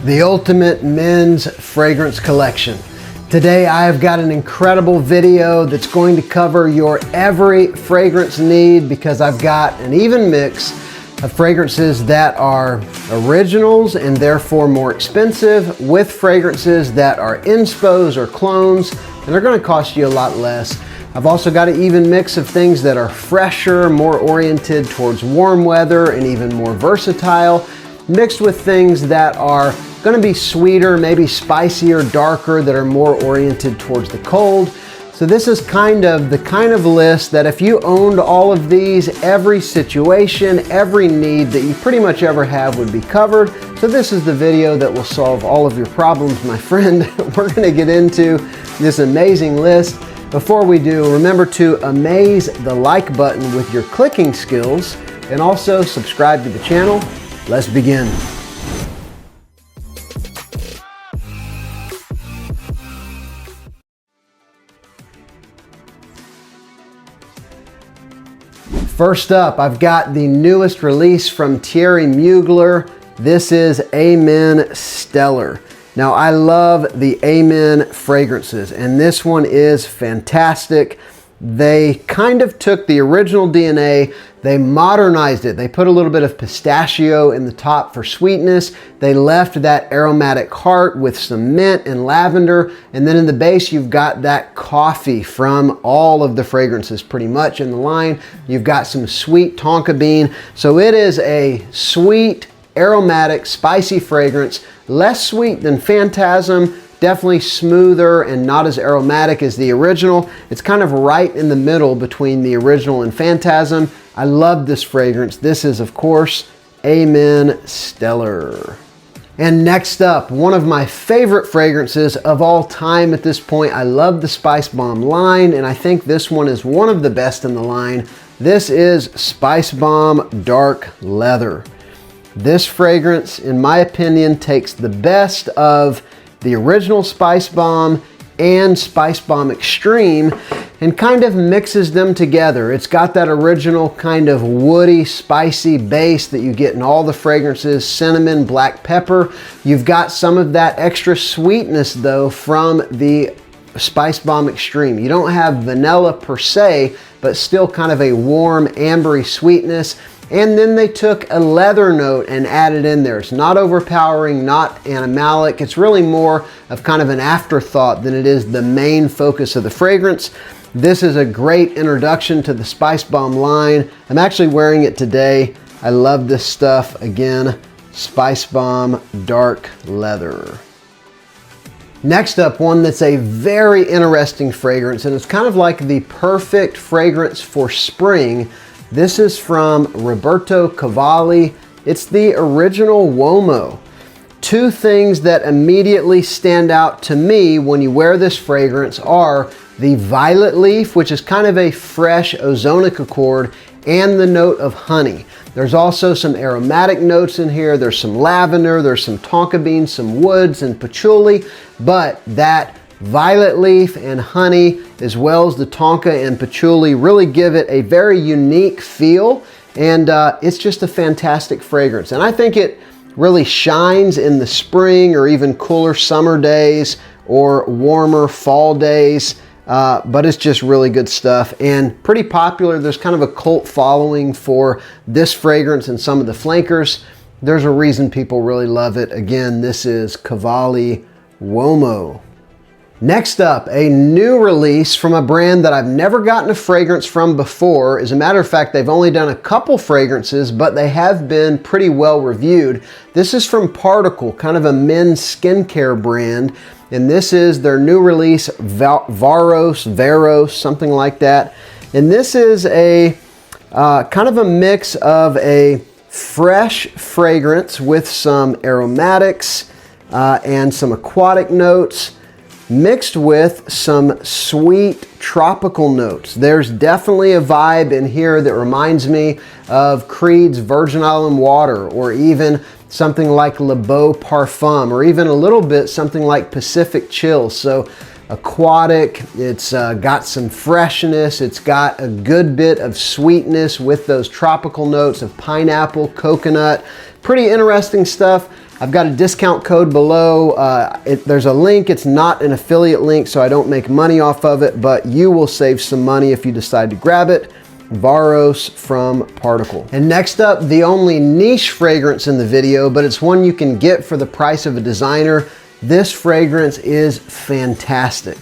The ultimate men's fragrance collection. Today I have got an incredible video that's going to cover your every fragrance need because I've got an even mix of fragrances that are originals and therefore more expensive with fragrances that are inspos or clones and they're going to cost you a lot less. I've also got an even mix of things that are fresher, more oriented towards warm weather and even more versatile, mixed with things that are going to be sweeter, maybe spicier, darker, that are more oriented towards the cold. So this is the kind of list that if you owned all of these, every situation, every need that you pretty much ever have would be covered. So this is the video that will solve all of your problems, my friend. We're going to get into this amazing list. Before we do, remember to amaze the like button with your clicking skills and also subscribe to the channel. Let's begin. First up, I've got the newest release from Thierry Mugler. This is Amen Stellar. Now, I love the Amen fragrances, and this one is fantastic. They kind of took the original DNA, they modernized it. They put a little bit of pistachio in the top for sweetness. They left that aromatic heart with some mint and lavender. And then in the base, you've got that coffee from all of the fragrances pretty much in the line. You've got some sweet tonka bean. So it is a sweet, aromatic, spicy fragrance. Less sweet than Phantasm. Definitely smoother and not as aromatic as the original. It's kind of right in the middle between the original and Phantasm. I love this fragrance. This is, of course, Amen Stellar. And next up, one of my favorite fragrances of all time at this point. I love the Spice Bomb line, and I think this one is one of the best in the line. This is Spice Bomb Dark Leather. This fragrance, in my opinion, takes the best of the original Spice Bomb and Spice Bomb Extreme and kind of mixes them together. It's got that original kind of woody, spicy base that you get in all the fragrances, cinnamon, black pepper. You've got some of that extra sweetness though from the Spice Bomb Extreme. You don't have vanilla per se, but still kind of a warm, ambery sweetness. And then they took a leather note and added in there. It's not overpowering, not animalic. It's really more of kind of an afterthought than it is the main focus of the fragrance. This is a great introduction to the Spice Bomb line. I'm actually wearing it today. I love this stuff. Again, Spice Bomb Dark Leather. Next up, one that's a very interesting fragrance, and it's kind of like the perfect fragrance for spring. This is from Roberto Cavalli. It's the original Uomo. Two things that immediately stand out to me when you wear this fragrance are the violet leaf, which is kind of a fresh ozonic accord, and the note of honey. There's also some aromatic notes in here. There's some lavender, there's some tonka bean, some woods and patchouli, but that violet leaf and honey, as well as the tonka and patchouli, really give it a very unique feel, and it's just a fantastic fragrance. And I think it really shines in the spring or even cooler summer days or warmer fall days, but it's just really good stuff and pretty popular. There's kind of a cult following for this fragrance and some of the flankers. There's a reason people really love it. Again, this is Cavalli Uomo. Next up, a new release from a brand that I've never gotten a fragrance from before. As a matter of fact, they've only done a couple fragrances, but they have been pretty well reviewed. This is from Particle, kind of a men's skincare brand. And this is their new release, Varros, something like that. And this is a kind of a mix of a fresh fragrance with some aromatics and some aquatic notes, mixed with some sweet tropical notes. There's definitely a vibe in here that reminds me of Creed's Virgin Island Water, or even something like Le Beau Parfum, or even a little bit something like Pacific Chill. So aquatic, it's got some freshness, it's got a good bit of sweetness with those tropical notes of pineapple, coconut. Pretty interesting stuff. I've got a discount code below. There's a link. It's not an affiliate link, so I don't make money off of it, but you will save some money if you decide to grab it. Varros from Particle. And next up, the only niche fragrance in the video, but it's one you can get for the price of a designer. This fragrance is fantastic.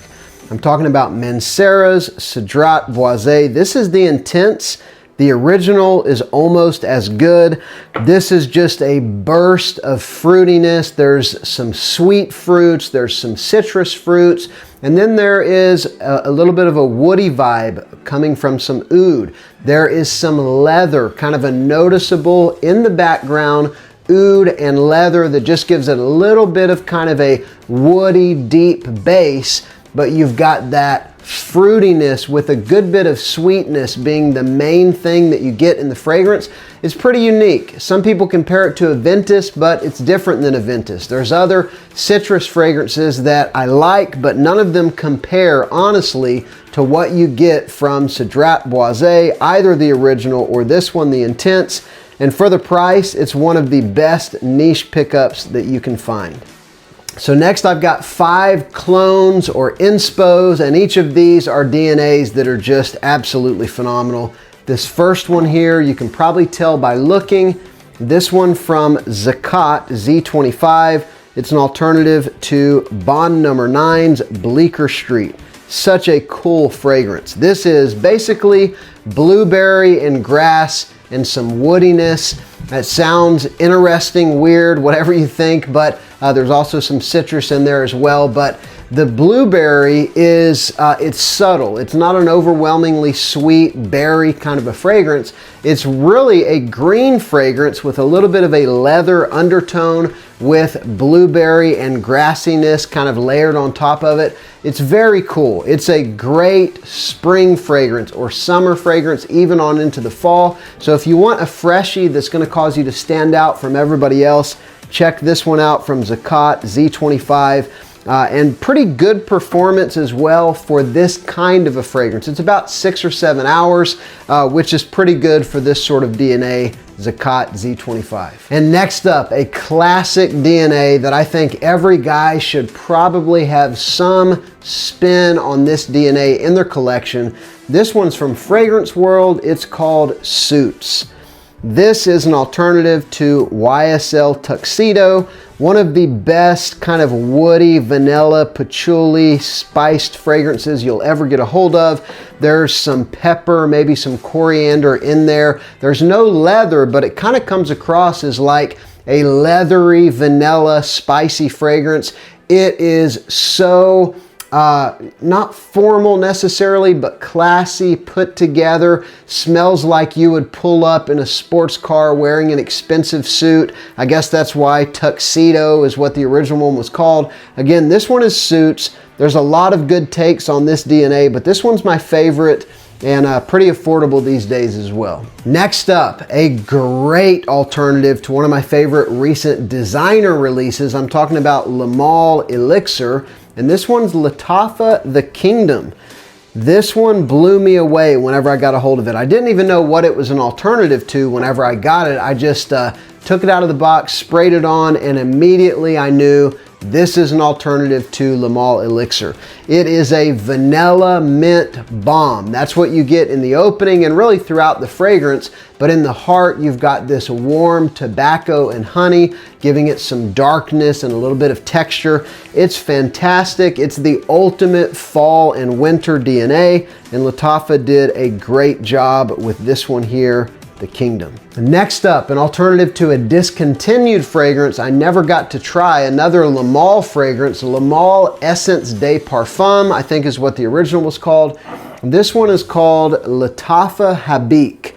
I'm talking about Mancera's Cedrat Boisé. This is the Intense. The original is almost as good. This is just a burst of fruitiness. There's some sweet fruits, there's some citrus fruits, and then there is a little bit of a woody vibe coming from some oud. There is some leather, kind of a noticeable in the background, oud and leather that just gives it a little bit of kind of a woody, deep base, but you've got that fruitiness with a good bit of sweetness being the main thing that you get in the fragrance. It's pretty unique. Some people compare it to a Ventus, but it's different than a Ventus. There's other citrus fragrances that I like, but none of them compare, honestly, to what you get from Cedrat Boisé, either the original or this one, the Intense. And for the price, it's one of the best niche pickups that you can find. So next I've got 5 clones or inspos, and each of these are DNAs that are just absolutely phenomenal. This first one here, you can probably tell by looking. This one from ZAKAT Z25. It's an alternative to Bond No. 9's Bleecker Street. Such a cool fragrance. This is basically blueberry and grass and some woodiness. That sounds interesting, weird, whatever you think, but there's also some citrus in there as well. But the blueberry is, it's subtle. It's not an overwhelmingly sweet berry kind of a fragrance. It's really a green fragrance with a little bit of a leather undertone with blueberry and grassiness kind of layered on top of it. It's very cool. It's a great spring fragrance or summer fragrance, even on into the fall. So if you want a freshie that's going to cause you to stand out from everybody else, check this one out from ZAKAT Z25. And pretty good performance as well for this kind of a fragrance. It's about 6 or 7 hours, which is pretty good for this sort of DNA, ZAKAT Z25. And next up, a classic DNA that I think every guy should probably have some spin on this DNA in their collection. This one's from Fragrance World. It's called Suits. This is an alternative to YSL Tuxedo, one of the best kind of woody, vanilla, patchouli, spiced fragrances you'll ever get a hold of. There's some pepper, maybe some coriander in there. There's no leather, but it kind of comes across as like a leathery, vanilla, spicy fragrance. It is so not formal necessarily, but classy, put together. Smells like you would pull up in a sports car wearing an expensive suit. I guess that's why Tuxedo is what the original one was called. Again, this one is Suits. There's a lot of good takes on this DNA, but this one's my favorite and pretty affordable these days as well. Next up, a great alternative to one of my favorite recent designer releases. I'm talking about LAYL Elixir. And this one's Lattafa the Kingdom. This one blew me away whenever I got a hold of it. I didn't even know what it was an alternative to whenever I got it. I just took it out of the box, sprayed it on, and immediately I knew this is an alternative to LAYL Elixir. It is a vanilla mint bomb. That's what you get in the opening and really throughout the fragrance. But in the heart, you've got this warm tobacco and honey, giving it some darkness and a little bit of texture. It's fantastic. It's the ultimate fall and winter DNA. And Lattafa did a great job with this one here, the Kingdom. Next up, an alternative to a discontinued fragrance I never got to try, another LAYL fragrance, LAYL Essence de Parfum, I think is what the original was called. This one is called Lattafa Habik.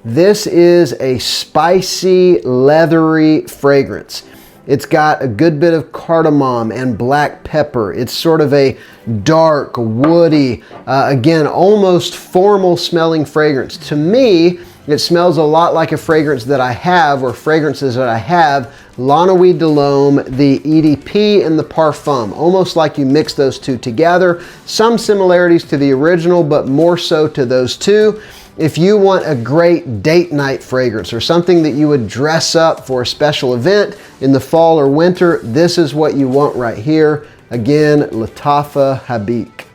This is a spicy, leathery fragrance. It's got a good bit of cardamom and black pepper. It's sort of a dark, woody, again, almost formal smelling fragrance. To me, it smells a lot like a fragrance that I have, or fragrances that I have, La Nuit de l'Homme, the EDP, and the Parfum. Almost like you mix those two together. Some similarities to the original, but more so to those two. if you want a great date night fragrance or something that you would dress up for a special event in the fall or winter, this is what you want right here. Again, Latafa Habik.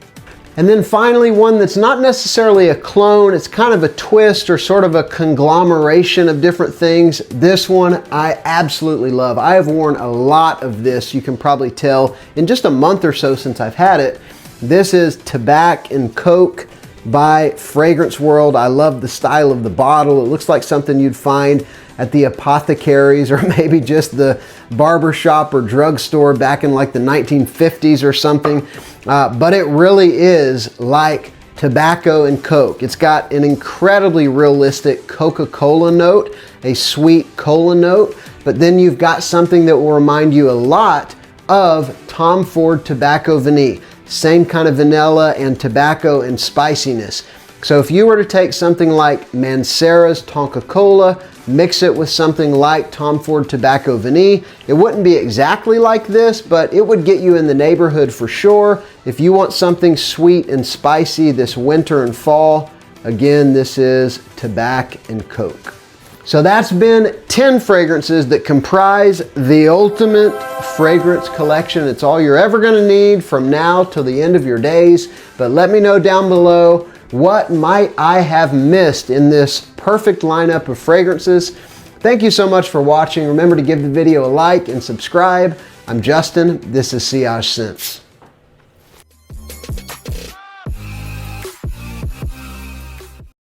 And then finally, one that's not necessarily a clone, it's kind of a twist or sort of a conglomeration of different things. This one I absolutely love. I have worn a lot of this, you can probably tell, in just a month or so since I've had it. This is Tobacco and Coke by Fragrance World. I love the style of the bottle. It looks like something you'd find at the apothecaries or maybe just the barbershop or drugstore back in like the 1950s or something. But it really is like Tobacco and Coke. It's got an incredibly realistic Coca-Cola note, a sweet cola note, but then you've got something that will remind you a lot of Tom Ford Tobacco Vanille. Same kind of vanilla and tobacco and spiciness. So if you were to take something like Mancera's Tonka Cola, mix it with something like Tom Ford Tobacco Vanille, it wouldn't be exactly like this, but it would get you in the neighborhood for sure. If you want something sweet and spicy this winter and fall, again, this is Tobacco and Coke. So that's been 10 fragrances that comprise the ultimate fragrance collection. It's all you're ever gonna need from now till the end of your days. But let me know down below, what might I have missed in this perfect lineup of fragrances? Thank you so much for watching. Remember to give the video a like and subscribe. I'm Justin, this is Sillage Scents.